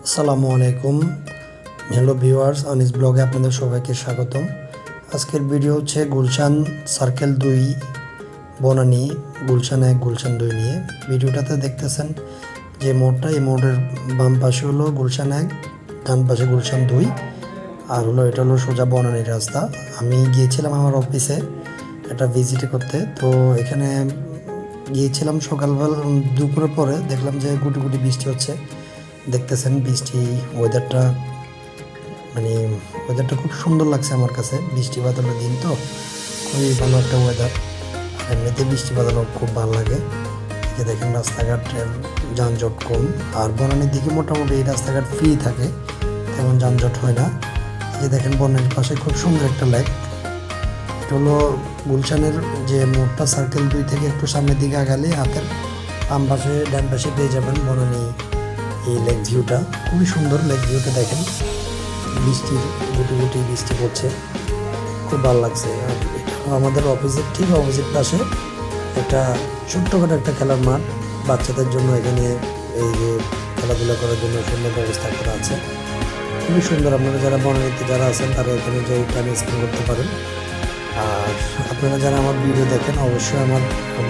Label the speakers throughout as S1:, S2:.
S1: আসসালামু আলাইকুম। Hello viewers, Anis ব্লগে আপনাদের সবাইকে স্বাগতম। আজকের ভিডিও হচ্ছে গুলশান সার্কেল 2 বনানী গুলশান 1 গুলশান 2 নিয়ে। ভিডিওটাতে দেখতেছেন যে মোড়টা, এই মোড়ের বাম পাশে হলো গুলশান 1, ডান পাশে গুলশান 2, আর হলো এটা হলো সোজা বনানীর রাস্তা। আমি গিয়েছিলাম আমার অফিসে এটা ভিজিট করতে। তো এখানে গিয়েছিলাম সকালবেলা, দুপুরের পরে দেখলাম যে গুটি গুটি বৃষ্টি হচ্ছে। দেখতেছেন বৃষ্টি ওয়েদারটা খুব সুন্দর লাগছে আমার কাছে। বৃষ্টি বাদলের দিন তো খুবই ভালো একটা ওয়েদার। এমনিতে বৃষ্টি বাদল খুব ভালো লাগে। যে দেখেন রাস্তাঘাট যানজট কম, আর বনানীর দিকে মোটামুটি এই রাস্তাঘাট ফ্রি থাকে, তেমন যানজট হয় না। যে দেখেন বনানীর পাশে খুব সুন্দর একটা লেক। এটা হলো গুলশানের যে মোড়টা সার্কেল 2 থেকে একটু সামনের দিকে আগালে হাতের বাম পাশে ডান পাশে পেয়ে যাবেন বনানী এই লেক ভিউটা। খুবই সুন্দর লেক ভিউটা দেখেন, বৃষ্টির গুটি গুটি বৃষ্টি পড়ছে, খুব ভালো লাগছে। আর আমাদের অফিসের ঠিক অপোজিট পাশে একটা ছোট্টখাটো একটা খেলার মাঠ বাচ্চাদের জন্য। এখানে এই যে খেলাধুলা করার জন্য সুন্দর ব্যবস্থা করা আছে, খুবই সুন্দর। আপনারা যারা বনানীতে যারা আছেন তারা এখানে যে টাইম স্পেন্ড করতে পারেন। আর আপনারা যারা আমার ভিডিও দেখেন অবশ্যই আমার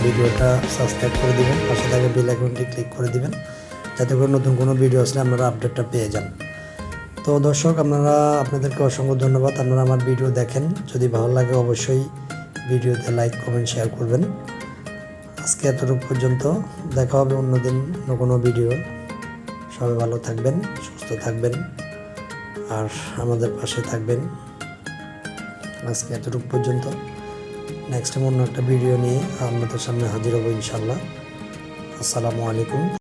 S1: ভিডিওটা সাবস্ক্রাইব করে দিবেন, পাশে থাকা বেল আইকনটি ক্লিক করে দিবেন, যাতে করে নতুন কোনো ভিডিও আসলে আপনারা আপডেটটা পেয়ে যান। তো দর্শক, আপনাদেরকে অসংখ্য ধন্যবাদ। আপনারা আমার ভিডিও দেখেন, যদি ভালো লাগে অবশ্যই ভিডিওতে লাইক কমেন্ট শেয়ার করবেন। আজকে এতটুকু পর্যন্ত, দেখা হবে অন্যদিন কোনো ভিডিও। সবাই ভালো থাকবেন, সুস্থ থাকবেন, আর আমাদের পাশে থাকবেন। আজকে এতটুকু পর্যন্ত, নেক্সট টাইম অন্য একটা ভিডিও নিয়ে আপনাদের সামনে হাজির হব ইনশাল্লাহ। আসসালামু আলাইকুম।